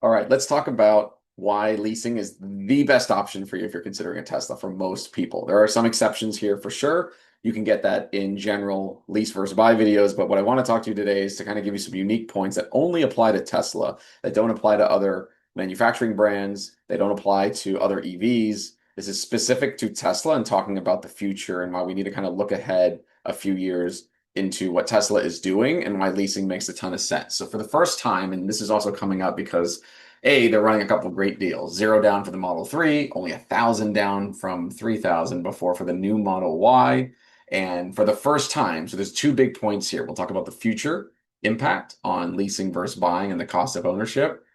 All right, let's talk about why leasing is the best option for you if you're considering a Tesla for most people. There are some exceptions here for sure. You can get that in general lease versus buy videos, but what I want to talk to you today is to kind of give you some unique points that only apply to Tesla, that don't apply to other manufacturing brands, they don't apply to other EVs. This is specific to Tesla and talking about the future and why we need to kind of look ahead a few years into what Tesla is doing and why leasing makes a ton of sense. So for the first time, and this is also coming up because they're running a couple of great deals. 0 down for the Model 3, only 1,000 down from 3,000 before for the new Model Y. And for the first time, so there's two big points here. We'll talk about the future impact on leasing versus buying and the cost of ownership,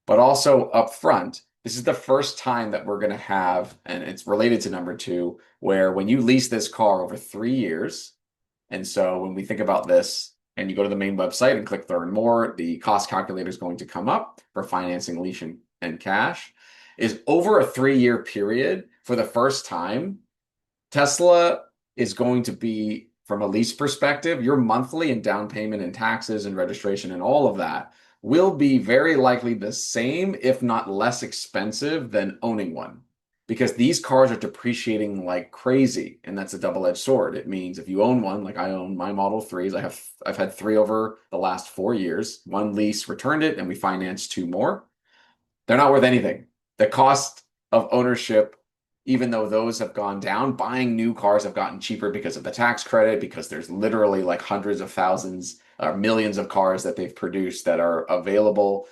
but also upfront, this is the first time that we're going to have, and it's related to number two, where when you lease this car over 3 years, and so when we think about this, and you go to the main website and click learn more, the cost calculator is going to come up for financing, leasing, and cash. Is over a 3 year period, for the first time, Tesla is going to be, from a lease perspective, your monthly and down payment and taxes and registration and all of that will be very likely the same, if not less expensive than owning one. Because these cars are depreciating like crazy, and that's a double-edged sword. It means if you own one, like I own my Model 3s, I've had three over the last 4 years. One lease returned it, and we financed two more. They're not worth anything. The cost of ownership, even though those have gone down, buying new cars have gotten cheaper because of the tax credit, because there's literally like hundreds of thousands or millions of cars that they've produced that are available.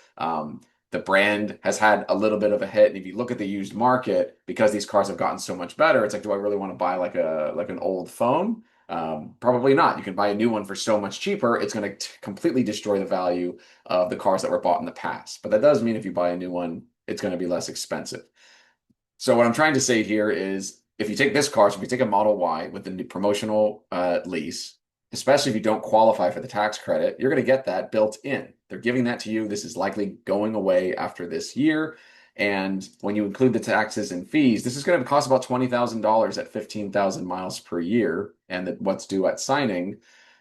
The brand has had a little bit of a hit. And if you look at the used market, because these cars have gotten so much better, it's like, do I really want to buy like an old phone? Probably not. You can buy a new one for so much cheaper. It's going to completely destroy the value of the cars that were bought in the past. But that does mean if you buy a new one, it's going to be less expensive. So what I'm trying to say here is if you take this car, so if you take a Model Y with the new promotional lease, especially if you don't qualify for the tax credit, you're going to get that built in. They're giving that to you. This is likely going away after this year. And when you include the taxes and fees, this is going to cost about $20,000 at 15,000 miles per year and what's due at signing.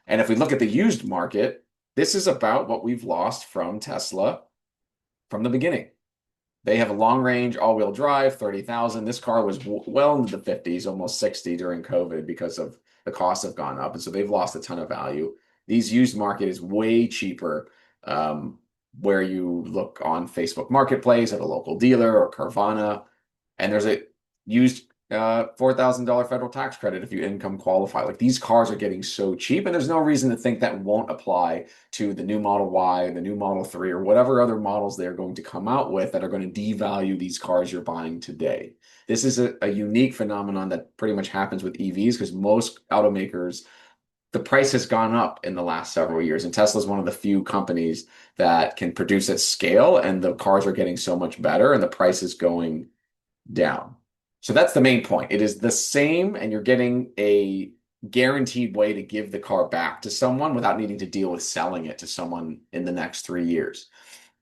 And if we look at the used market, this is about what we've lost from Tesla from the beginning. They have a long range all-wheel drive, 30,000. This car was well into the 50s, almost 60 during COVID because of the costs have gone up. And so they've lost a ton of value. These used market is way cheaper where you look on Facebook Marketplace at a local dealer or Carvana, and there's a used $4,000 federal tax credit if you income qualify. Like these cars are getting so cheap, and there's no reason to think that won't apply to the new Model Y, the new Model 3, or whatever other models they're going to come out with that are going to devalue these cars you're buying today. This is a unique phenomenon that pretty much happens with EVs because most automakers, the price has gone up in the last several years, and Tesla is one of the few companies that can produce at scale, and the cars are getting so much better, and the price is going down. So that's the main point. It is the same, and you're getting a guaranteed way to give the car back to someone without needing to deal with selling it to someone in the next 3 years.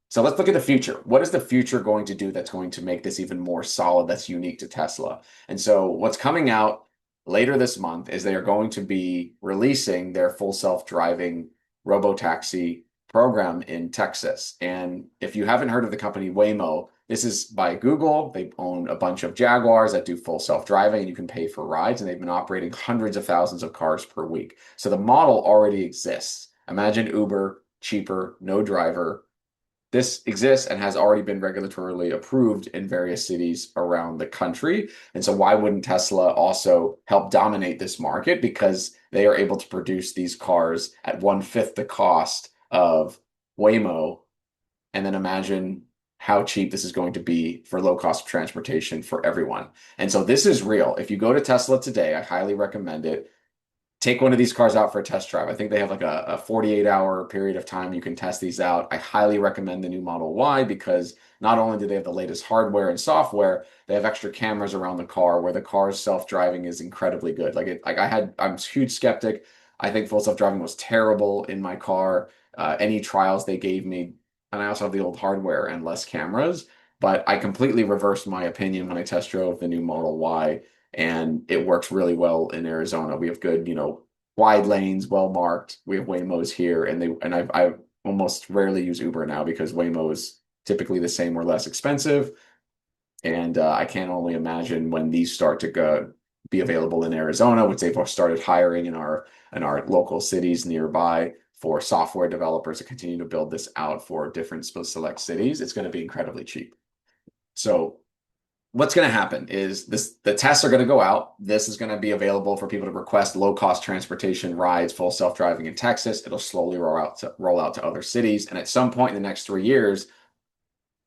So let's look at the future. What is the future going to do that's going to make this even more solid, that's unique to Tesla? And so what's coming out later this month is they are going to be releasing their full self-driving Robotaxi program in Texas. And if you haven't heard of the company Waymo, this is by Google. They own a bunch of Jaguars that do full self-driving, and you can pay for rides, and they've been operating hundreds of thousands of cars per week. So the model already exists. Imagine Uber, cheaper, no driver. This exists and has already been regulatorily approved in various cities around the country. And so why wouldn't Tesla also help dominate this market? Because they are able to produce these cars at 1/5 the cost of Waymo. And then imagine how cheap this is going to be for low cost transportation for everyone. And so this is real. If you go to Tesla today, I highly recommend it. Take one of these cars out for a test drive. I think they have like a 48-hour period of time you can test these out. I highly recommend the new Model Y because not only do they have the latest hardware and software, they have extra cameras around the car where the car's self-driving is incredibly good. I'm a huge skeptic. I think full self-driving was terrible in my car. Any trials they gave me, and I also have the old hardware and less cameras, but I completely reversed my opinion when I test drove the new Model Y, and it works really well in Arizona. We have good, wide lanes, well marked. We have Waymos here, and I almost rarely use Uber now because Waymo is typically the same or less expensive. And I can only imagine when these start to be available in Arizona, which they've started hiring in our local cities nearby for software developers to continue to build this out for different select cities. It's going to be incredibly cheap. So what's going to happen is the tests are going to go out. This is going to be available for people to request low cost transportation rides, full self-driving in Texas. It'll slowly roll out to other cities. And at some point in the next 3 years,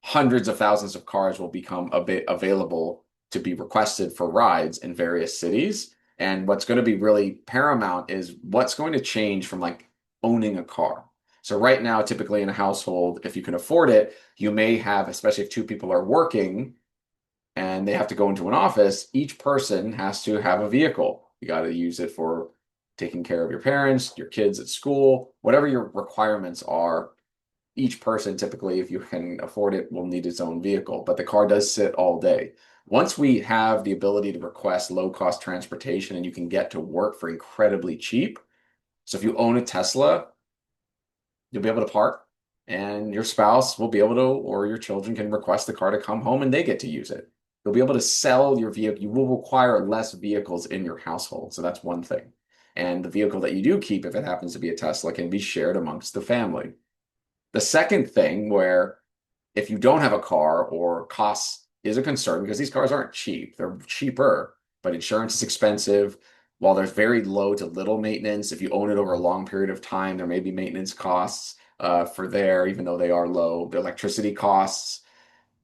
hundreds of thousands of cars will become available to be requested for rides in various cities. And what's going to be really paramount is what's going to change from like owning a car. So right now, typically in a household, if you can afford it, you may have, especially if two people are working and they have to go into an office, each person has to have a vehicle. You got to use it for taking care of your parents, your kids at school, whatever your requirements are. Each person, typically, if you can afford it, will need its own vehicle, but the car does sit all day. Once we have the ability to request low cost transportation and you can get to work for incredibly cheap. So if you own a Tesla, you'll be able to park and your spouse will be able to, or your children can request the car to come home and they get to use it. You'll be able to sell your vehicle. You will require less vehicles in your household. So that's one thing. And the vehicle that you do keep, if it happens to be a Tesla, can be shared amongst the family. The second thing, where if you don't have a car or costs is a concern, because these cars aren't cheap, they're cheaper, but insurance is expensive. While there's very low to little maintenance, if you own it over a long period of time, there may be maintenance costs for there, even though they are low. The electricity costs,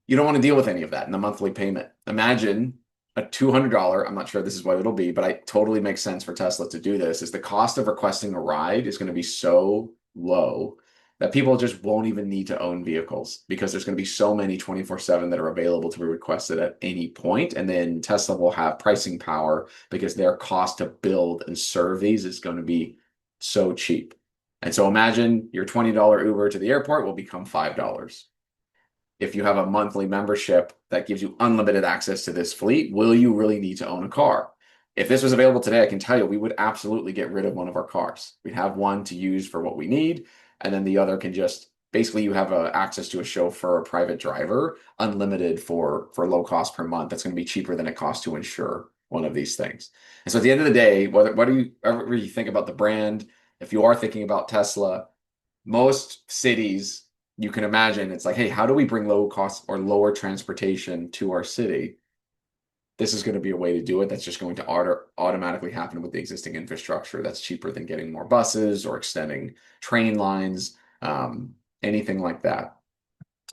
you don't want to deal with any of that in the monthly payment. Imagine a $200, I'm not sure this is what it'll be, but it totally makes sense for Tesla to do this, is the cost of requesting a ride is going to be so low that people just won't even need to own vehicles because there's going to be so many 24/7 that are available to be requested at any point. And then Tesla will have pricing power because their cost to build and serve these is going to be so cheap. And so imagine your $20 Uber to the airport will become $5. If you have a monthly membership that gives you unlimited access to this fleet, will you really need to own a car? If this was available today, I can tell you we would absolutely get rid of one of our cars. We'd have one to use for what we need, and then the other can just basically you have access to a chauffeur, a private driver, unlimited for low cost per month. That's going to be cheaper than it costs to insure one of these things. And so at the end of the day, what do you think about the brand? If you are thinking about Tesla, most cities you can imagine it's like, hey, how do we bring low cost or lower transportation to our city? This is going to be a way to do it. That's just going to automatically happen with the existing infrastructure. That's cheaper than getting more buses or extending train lines, anything like that.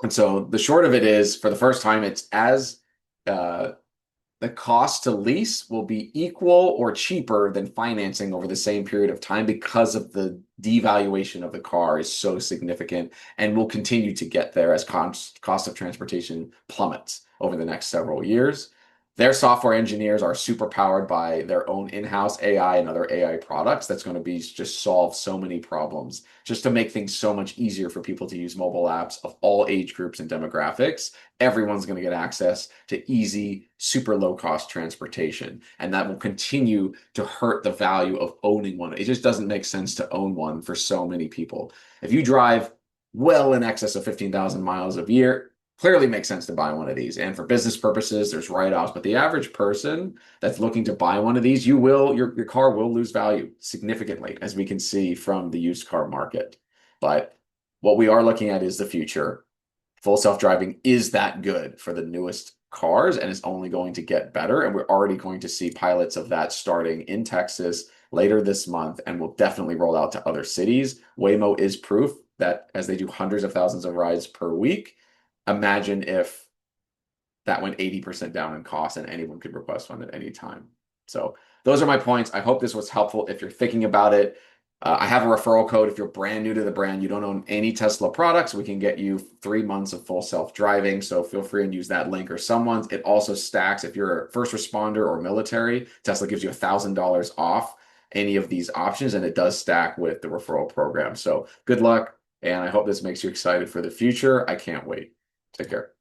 And so the short of it is, for the first time, it's as the cost to lease will be equal or cheaper than financing over the same period of time because of the devaluation of the car is so significant and will continue to get there as cost of transportation plummets over the next several years. Their software engineers are super powered by their own in-house AI and other AI products that's going to be just solve so many problems just to make things so much easier for people to use mobile apps of all age groups and demographics. Everyone's going to get access to easy, super low cost transportation. And that will continue to hurt the value of owning one. It just doesn't make sense to own one for so many people. If you drive well in excess of 15,000 miles a year, clearly makes sense to buy one of these. And for business purposes, there's write-offs. But the average person that's looking to buy one of these, your car will lose value significantly, as we can see from the used car market. But what we are looking at is the future. Full self-driving is that good for the newest cars, and it's only going to get better. And we're already going to see pilots of that starting in Texas later this month, and will definitely roll out to other cities. Waymo is proof that as they do hundreds of thousands of rides per week, imagine if that went 80% down in cost and anyone could request one at any time. So those are my points. I hope this was helpful if you're thinking about it. I have a referral code. If you're brand new to the brand, you don't own any Tesla products, we can get you 3 months of full self-driving. So feel free and use that link or someone's. It also stacks if you're a first responder or military. Tesla gives you $1,000 off any of these options, and it does stack with the referral program. So good luck, and I hope this makes you excited for the future. I can't wait. Take care.